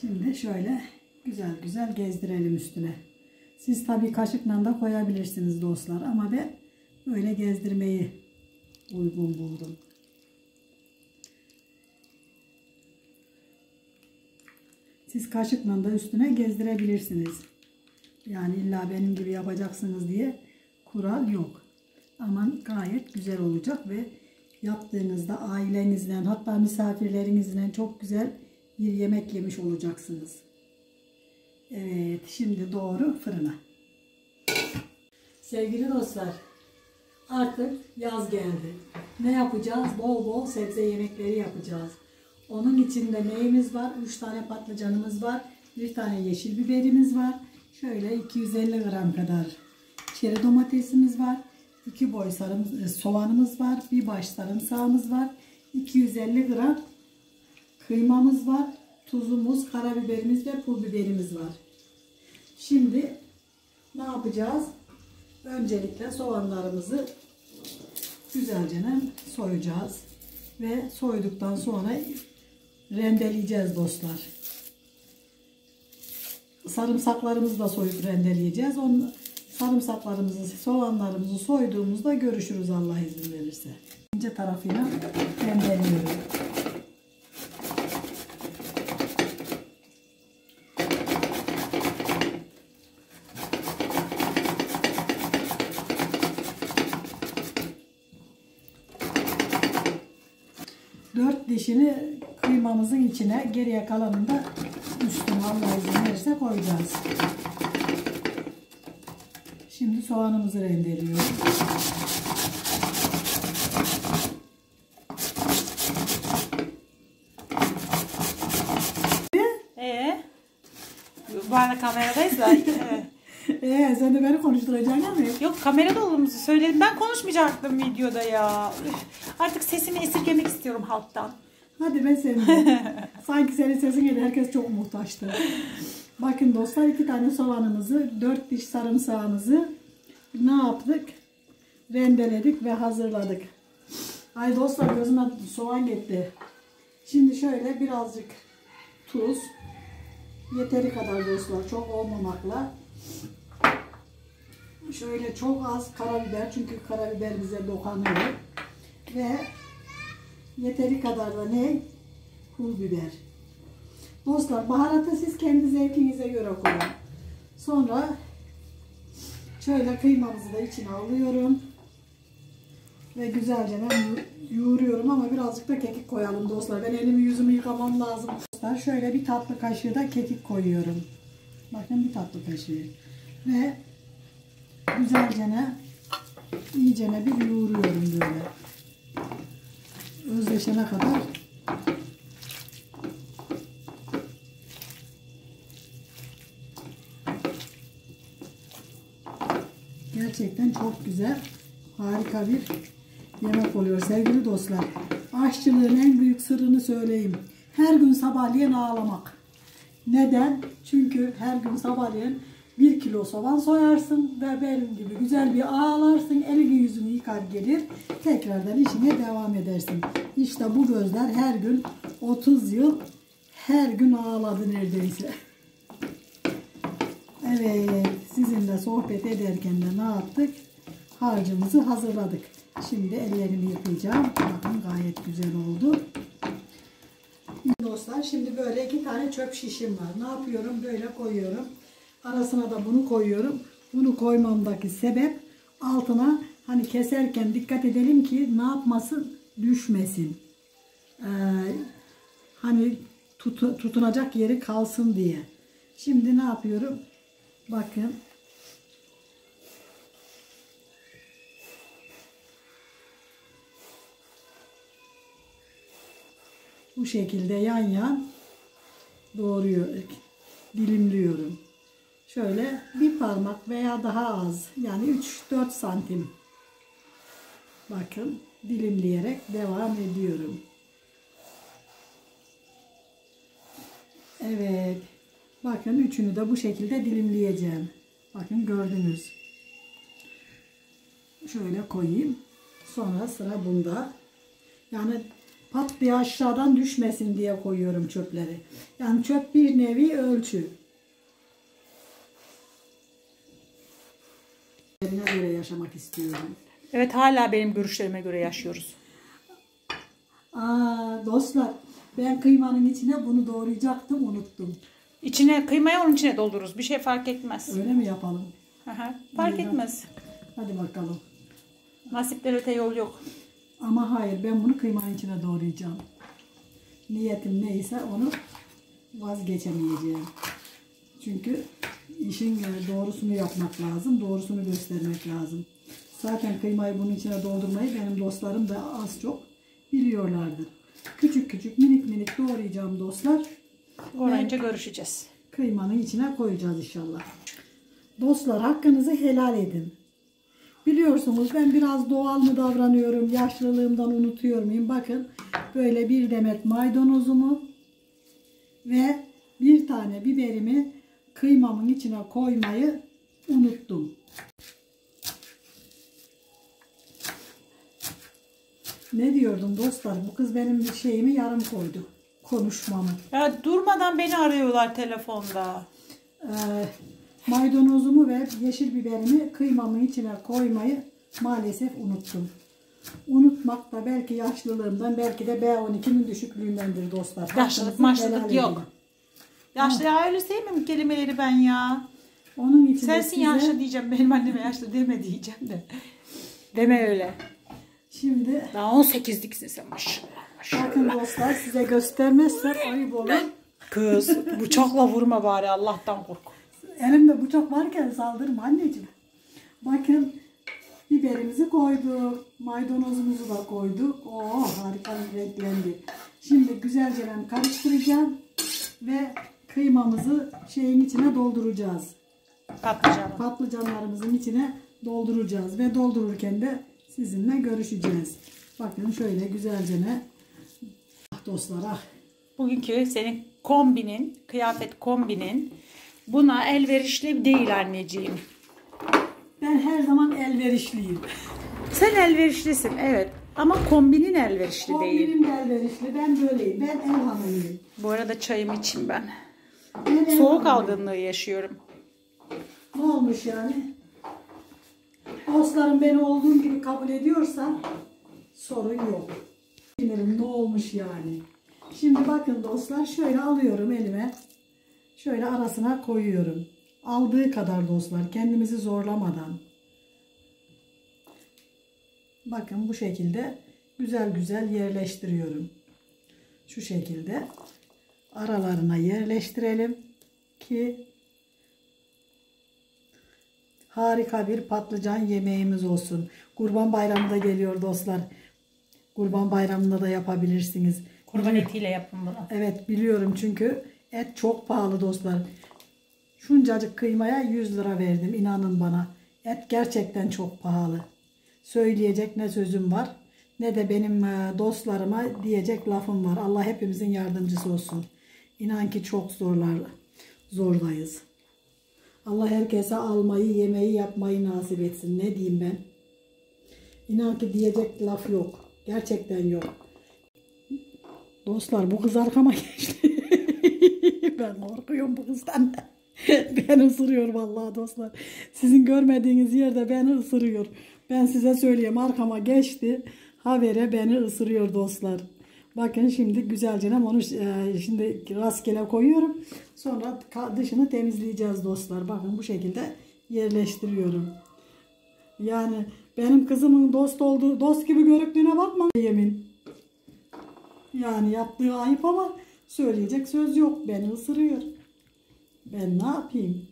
Şimdi şöyle güzel güzel gezdirelim üstüne. Siz tabii kaşıkla da koyabilirsiniz dostlar ama ben böyle gezdirmeyi uygun buldum. Siz kaşıkla da üstüne gezdirebilirsiniz. Yani illa benim gibi yapacaksınız diye kural yok. Ama gayet güzel olacak ve yaptığınızda ailenizle hatta misafirlerinizle çok güzel bir yemek yemiş olacaksınız. Evet, şimdi doğru fırına. Sevgili dostlar, artık yaz geldi. Ne yapacağız? Bol bol sebze yemekleri yapacağız. Onun içinde neyimiz var? 3 tane patlıcanımız var. 1 tane yeşil biberimiz var. Şöyle 250 gram kadar çeri domatesimiz var. 2 boy soğanımız var. 1 baş sarımsağımız var. 250 gram kıymamız var. Tuzumuz, karabiberimiz ve pul biberimiz var. Şimdi ne yapacağız? Öncelikle soğanlarımızı güzelce soyacağız. Ve soyduktan sonra rendeleyeceğiz dostlar. Sarımsaklarımızı da soyup rendeleyeceğiz. Sarımsaklarımızı, soğanlarımızı soyduğumuzda görüşürüz Allah izin verirse. İnce tarafıyla rendeliyorum. Dört dişini kıymamızın içine, geriye kalanını da üstüne Allah izin verirse koyacağız. Şimdi soğanımızı rendeliyorum. Bu arada kameradayız da. Sen de beni konuşturacaksın değil mi? Yok, kamerada olduğumuzu söyledim. Ben konuşmayacaktım videoda ya. Artık sesimi esirgemek istiyorum halktan. Hadi ben sevindim. Sanki senin sesin gibi herkes çok muhtaçtı. Bakın dostlar, 2 tane soğanımızı, 4 diş sarımsağımızı ne yaptık? Rendeledik ve hazırladık. Ay dostlar, gözüme soğan gitti. Şimdi şöyle birazcık tuz. Yeteri kadar dostlar, çok olmamakla. Şöyle çok az karabiber, çünkü karabiber bize dokanıyor. Ve yeteri kadar da ne? Pul biber. Dostlar, baharatı siz kendi zevkinize göre koyun. Sonra şöyle kıymamızı da içine alıyorum. Ve güzelce yoğuruyorum ama birazcık da kekik koyalım dostlar. Ben elimi yüzümü yıkamam lazım. Dostlar, şöyle bir tatlı kaşığı da kekik koyuyorum. Bakın, bir tatlı kaşığı. Ve güzelce iyicene bir yoğuruyorum böyle. Özleşene kadar. Gerçekten çok güzel, harika bir yemek oluyor sevgili dostlar. Aşçılığın en büyük sırrını söyleyeyim. Her gün sabahleyin ağlamak. Neden? Çünkü her gün sabahleyin 1 kilo soğan soyarsın ve benim gibi güzel bir ağlarsın, elini yüzünü yıkar gelir, tekrardan işine devam edersin. İşte bu gözler her gün 30 yıl her gün ağladı neredeyse. Evet, sizinle sohbet ederken de ne yaptık? Harcımızı hazırladık. Şimdi ellerimi yıkayacağım. Bakın, gayet güzel oldu. Dostlar, şimdi böyle 2 tane çöp şişim var. Ne yapıyorum? Böyle koyuyorum. Arasına da bunu koyuyorum. Bunu koymamdaki sebep, altına hani keserken dikkat edelim ki ne yapmasın? Düşmesin. Hani tutunacak yeri kalsın diye. Şimdi ne yapıyorum? Bakın. Bu şekilde yan yan dilimliyorum. Şöyle bir parmak veya daha az, yani 3-4 santim. Bakın, dilimleyerek devam ediyorum. Evet. Bakın, üçünü de bu şekilde dilimleyeceğim. Bakın, gördünüz. Şöyle koyayım. Sonra sıra bunda. Yani pat diye aşağıdan düşmesin diye koyuyorum çöpleri. Yani çöp bir nevi ölçü. Kendine göre yaşamak istiyorum. Evet, hala benim görüşlerime göre yaşıyoruz. Dostlar, ben kıymanın içine bunu doğrayacaktım, unuttum. İçine kıymayı onun içine doldururuz. Bir şey fark etmez. Öyle mi yapalım? Aha, fark etmez. Hadi bakalım. Nasipten öte yol yok. Ama hayır, ben bunu kıymanın içine doğrayacağım. Niyetim neyse onu vazgeçemeyeceğim. Çünkü işin doğrusunu yapmak lazım, doğrusunu göstermek lazım. Zaten kıymayı bunun içine doldurmayı benim dostlarım da az çok biliyorlardır. Küçük küçük minik minik doğrayacağım dostlar. Orayınca görüşeceğiz. Kıymanın içine koyacağız inşallah. Dostlar, hakkınızı helal edin. Biliyorsunuz ben biraz doğal mı davranıyorum, yaşlılığımdan unutuyor muyum? Bakın böyle bir demet maydanozumu ve bir tane biberimi kıymamın içine koymayı unuttum. Ne diyordum dostlar? Bu kız benim bir şeyimi yarım koydu. Konuşmamı. Ya durmadan beni arıyorlar telefonda. Maydanozumu ve yeşil biberimi kıymamın içine koymayı maalesef unuttum. Unutmak da belki yaşlılığımdan, belki de B12'nin düşüklüğündendir dostlar. Yaşlılık maşlılık yok. Yaşlı ya, öyle sevmiyorum kelimeleri ben ya. Onun için sensin size... yaşlı diyeceğim. Benim anneme yaşlı deme diyeceğim de. Deme öyle. Şimdi daha 18'liksin sen maşallah. bakın dostlar, size göstermezsem ayıp olur. Kız bıçakla vurma bari, Allah'tan kork. Elimde bıçak varken saldırma anneciğim. Bakın biberimizi koyduk. Maydanozumuzu da koyduk. Oh, harika renklendi. Şimdi güzelce ben karıştıracağım. Ve kıymamızı şeyin içine dolduracağız. Patlıcanlarımızın içine dolduracağız. Ve doldururken de sizinle görüşeceğiz. Bakın şöyle güzelce ne. Dostlar Bugünkü senin kombinin, kıyafet kombinin buna elverişli değil anneciğim. Ben her zaman elverişliyim. Sen elverişlisin evet. Ama kombinin elverişli değil. Kombinim elverişli. Ben böyleyim. Ben el hanımıyım. Bu arada çayımı içeyim ben. Ben Soğuk algınlığı yaşıyorum. Ne olmuş yani? Dostlarım beni olduğum gibi kabul ediyorsa sorun yok. Bilmiyorum ne olmuş yani. Şimdi bakın dostlar, şöyle alıyorum elime. Şöyle arasına koyuyorum. Aldığı kadar dostlar, kendimizi zorlamadan. Bakın bu şekilde güzel güzel yerleştiriyorum. Şu şekilde aralarına yerleştirelim ki harika bir patlıcan yemeğimiz olsun. Kurban Bayramı da geliyor dostlar. Kurban Bayramı'nda da yapabilirsiniz. Kurban etiyle yapın bunu. Evet biliyorum, çünkü et çok pahalı dostlar. Şuncacık kıymaya 100 lira verdim, inanın bana. Et gerçekten çok pahalı. Söyleyecek ne sözüm var ne de benim dostlarıma diyecek lafım var. Allah hepimizin yardımcısı olsun. İnan ki çok zordayız. Allah herkese almayı, yemeği, yapmayı nasip etsin. Ne diyeyim ben? İnan ki diyecek laf yok. Gerçekten yok. Dostlar, bu kız arkama geçti. Ben korkuyorum bu kızdan. Beni ısırıyor vallahi dostlar. Sizin görmediğiniz yerde beni ısırıyor. Ben size söyleyeyim, arkama geçti. Habere beni ısırıyor dostlar. Bakın şimdi güzelce onu şimdi rastgele koyuyorum. Sonra dışını temizleyeceğiz dostlar. Bakın bu şekilde yerleştiriyorum. Yani benim kızımın dost gibi görüktüğüne bakma yemin. Yani yaptığı ayıp ama söyleyecek söz yok. Beni ısırıyor. Ben ne yapayım?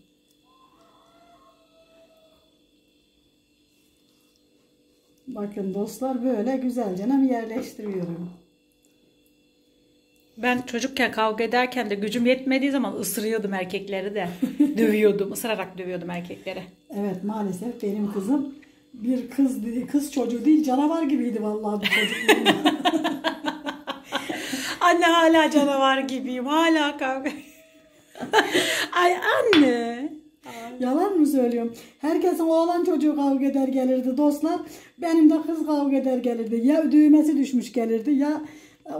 Bakın dostlar, böyle güzelce yerleştiriyorum. Ben çocukken kavga ederken de gücüm yetmediği zaman ısırıyordum erkekleri de. Dövüyordum, ısırarak dövüyordum erkekleri. Evet, maalesef benim kızım bir kız çocuğu değil, canavar gibiydi vallahi bu çocukluğumda. Anne hala canavar gibiyim, hala kavga. Ay anne. Yalan mı söylüyorum? Herkesin oğlan çocuğu kavga eder gelirdi dostlar. Benim de kız kavga eder gelirdi. Ya düğmesi düşmüş gelirdi, ya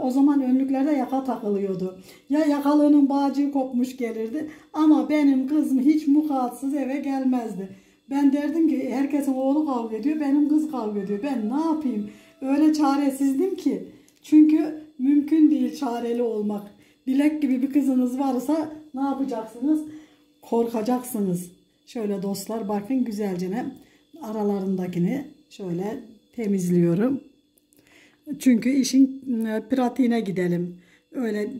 O zaman önlüklerde yaka takılıyordu. Ya yakalığının bağcığı kopmuş gelirdi. Ama benim kızım hiç mukatsız eve gelmezdi. Ben derdim ki herkesin oğlu kavga ediyor, benim kız kavga ediyor. Ben ne yapayım? Öyle çaresizdim ki. Çünkü mümkün değil çareli olmak. Dilek gibi bir kızınız varsa ne yapacaksınız? Korkacaksınız. Şöyle dostlar bakın güzelce aralarındakini şöyle temizliyorum. Çünkü işin pratiğine gidelim. Öyle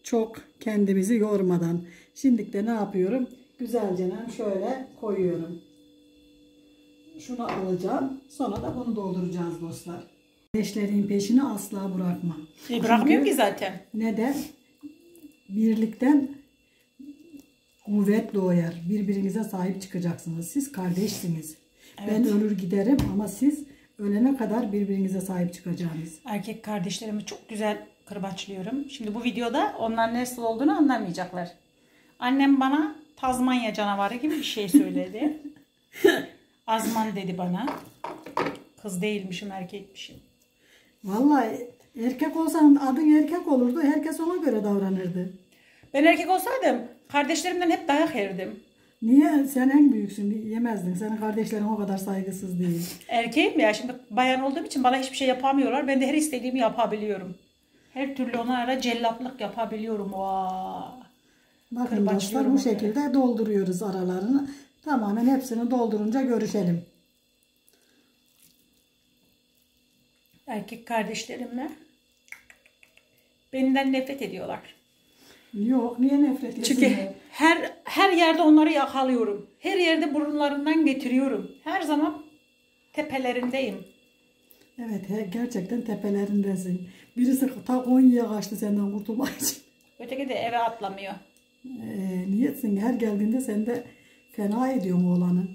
çok kendimizi yormadan. Şimdi de ne yapıyorum? Güzelce şöyle koyuyorum. Şunu alacağım. Sonra da bunu dolduracağız dostlar. Kardeşlerin peşini asla bırakma. Bırakmıyorum ki zaten. Neden? Birlikten kuvvet doğar. Birbirinize sahip çıkacaksınız. Siz kardeşsiniz. Evet. Ben ölür giderim ama siz ölene kadar birbirinize sahip çıkacaksınız. Erkek kardeşlerimi çok güzel kırbaçlıyorum. Şimdi bu videoda onlar nasıl olduğunu anlamayacaklar. Annem bana Tazmanya canavarı gibi bir şey söyledi. Azman dedi bana. Kız değilmişim, erkekmişim. Vallahi erkek olsan adın erkek olurdu. Herkes ona göre davranırdı. Ben erkek olsaydım kardeşlerimden hep dayak yerdim. Niye? Sen en büyüksün. Yemezdin. Senin kardeşlerin o kadar saygısız değil. Erkeğim ya, şimdi bayan olduğum için bana hiçbir şey yapamıyorlar. Ben de her istediğimi yapabiliyorum. Her türlü onlara cellatlık yapabiliyorum. Bakın dostlar bu şekilde dolduruyoruz aralarını. Tamamen hepsini doldurunca görüşelim. Erkek kardeşlerimle benden nefret ediyorlar. Yok, niye nefret etsinler? Çünkü her yerde onları yakalıyorum. Her yerde burunlarından getiriyorum. Her zaman tepelerindeyim. Evet, gerçekten tepelerindesin. Birisi ta Konya'ya kaçtı senden kurtulmak için. Öteki de eve atlamıyor. Niyesin? Her geldiğinde sen de fena ediyorsun oğlanı.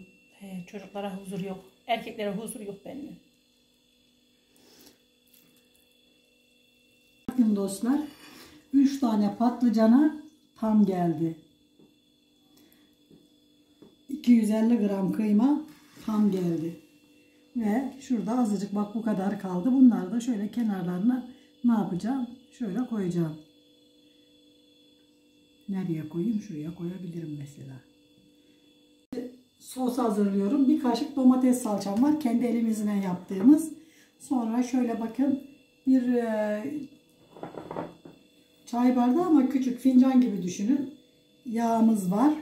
Çocuklara huzur yok. Erkeklere huzur yok benim. Bakın dostlar, 3 tane patlıcana tam geldi. 250 gram kıyma tam geldi. Ve şurada azıcık bak bu kadar kaldı. Bunları da şöyle kenarlarına ne yapacağım? Şöyle koyacağım. Nereye koyayım? Şuraya koyabilirim mesela. Sos hazırlıyorum. Bir kaşık domates salçam var. Kendi elimizle yaptığımız. Sonra şöyle bakın bir çay bardağı ama küçük fincan gibi düşünün. Yağımız var.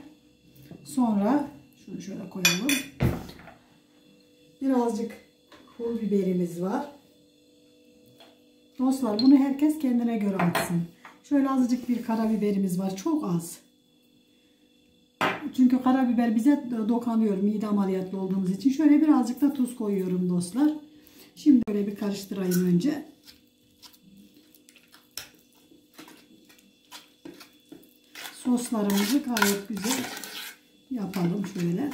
Sonra şunu şöyle koyalım. Birazcık pul biberimiz var. Dostlar bunu herkes kendine göre atsın. Şöyle azıcık bir karabiberimiz var. Çok az. Çünkü karabiber bize dokunuyor mide ameliyatlı olduğumuz için. Şöyle birazcık da tuz koyuyorum dostlar. Şimdi böyle bir karıştırayım önce. Soslarımızı gayet güzel yapalım şöyle.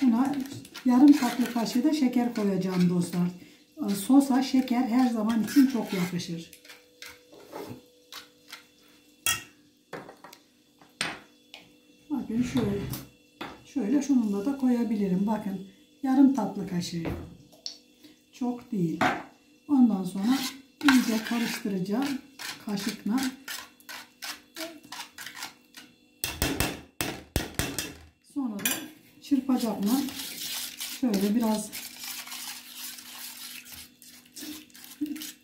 Buna yarım tatlı kaşığı da şeker koyacağım dostlar. Sosa şeker her zaman için çok yakışır. Bakın şöyle şununla da koyabilirim. Bakın yarım tatlı kaşığı. Çok değil. Ondan sonra iyice karıştıracağım kaşıkla. Sonra da çırpacakla şöyle biraz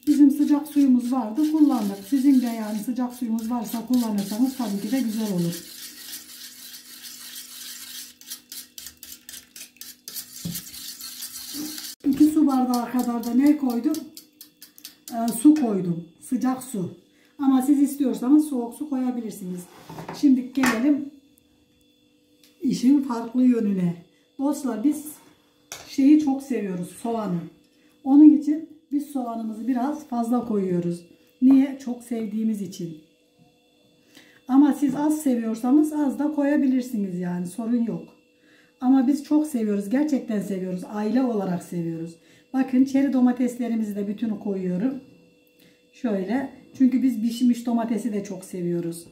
bizim sıcak suyumuz vardı kullandık. Sizin de yani sıcak suyumuz varsa kullanırsanız tabii ki de güzel olur. İki su bardağı kadar da ne koydum? Su koydum. Sıcak su. Ama siz istiyorsanız soğuk su koyabilirsiniz. Şimdi gelelim işin farklı yönüne. Dostlar biz şeyi çok seviyoruz, soğanı. Onun için biz soğanımızı biraz fazla koyuyoruz. Niye? Çok sevdiğimiz için. Ama siz az seviyorsanız az da koyabilirsiniz yani sorun yok. Ama biz çok seviyoruz. Gerçekten seviyoruz. Aile olarak seviyoruz. Bakın çeri domateslerimizi de bütünü koyuyorum. Şöyle. Çünkü biz pişmiş domatesi de çok seviyoruz.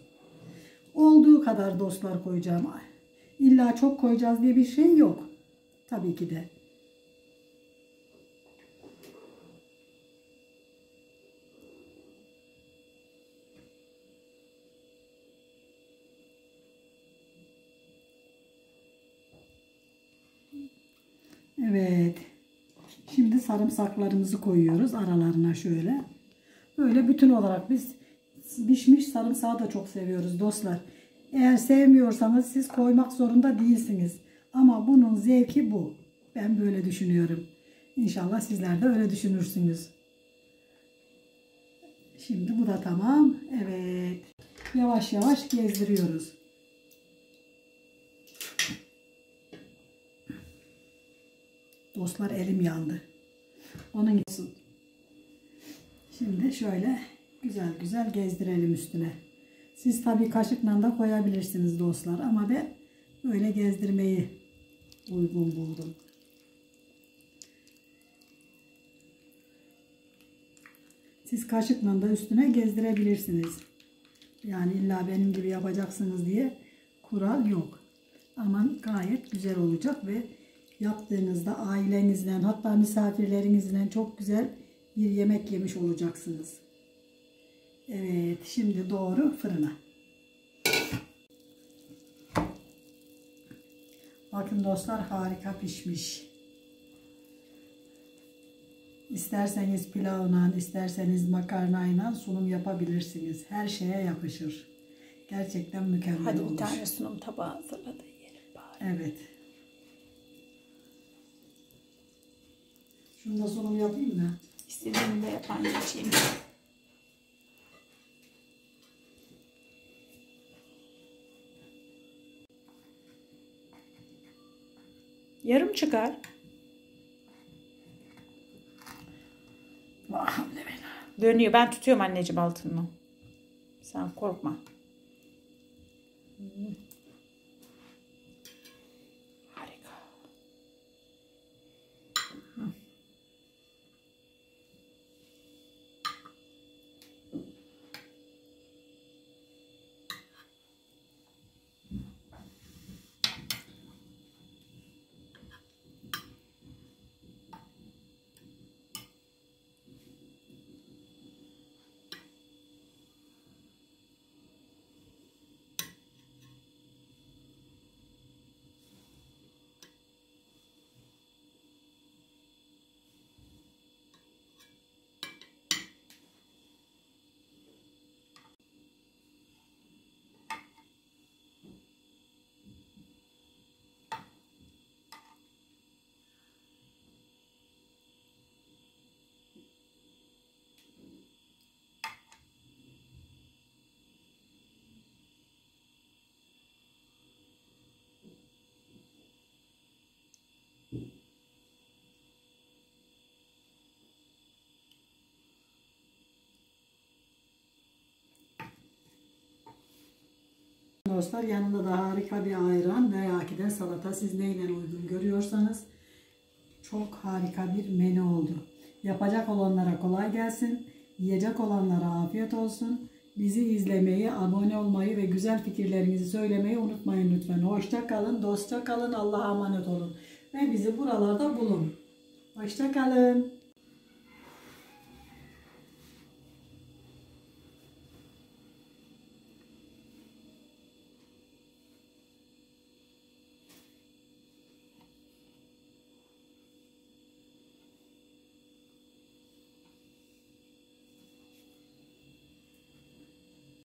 Olduğu kadar dostlar koyacağım. İlla çok koyacağız diye bir şey yok. Tabii ki de. Evet. Şimdi sarımsaklarımızı koyuyoruz aralarına şöyle. Böyle bütün olarak biz pişmiş sarımsağı da çok seviyoruz dostlar. Eğer sevmiyorsanız siz koymak zorunda değilsiniz. Ama bunun zevki bu. Ben böyle düşünüyorum. İnşallah sizler de öyle düşünürsünüz. Şimdi bu da tamam. Evet. Yavaş yavaş gezdiriyoruz. Dostlar elim yandı. Onun için. Şimdi şöyle güzel güzel gezdirelim üstüne. Siz tabii kaşıkla da koyabilirsiniz dostlar. Ama ben böyle gezdirmeyi uygun buldum. Siz kaşıkla da üstüne gezdirebilirsiniz. Yani illa benim gibi yapacaksınız diye kural yok. Ama gayet güzel olacak ve yaptığınızda ailenizle hatta misafirlerinizle çok güzel bir yemek yemiş olacaksınız. Evet, şimdi doğru fırına. Bakın dostlar harika pişmiş. İsterseniz pilavla, isterseniz makarnayla sunum yapabilirsiniz. Her şeye yapışır. Gerçekten mükemmel Hadi olmuş. bir tane sunum tabağı hazırla da yiyelim bari. Evet. Şunu da sunum yapayım mı? İstediğimi de yapan geçeyim. Yarım çıkar. Dönüyor. Ben tutuyorum anneciğim altını. Sen korkma. Harika. Dostlar yanında da harika bir ayran veya ki de salata siz neyle uygun görüyorsanız çok harika bir menü oldu. Yapacak olanlara kolay gelsin. Yiyecek olanlara afiyet olsun. Bizi izlemeyi, abone olmayı ve güzel fikirlerinizi söylemeyi unutmayın lütfen. Hoşça kalın, dostça kalın, Allah'a emanet olun. Ve bizi buralarda bulun. Hoşça kalın.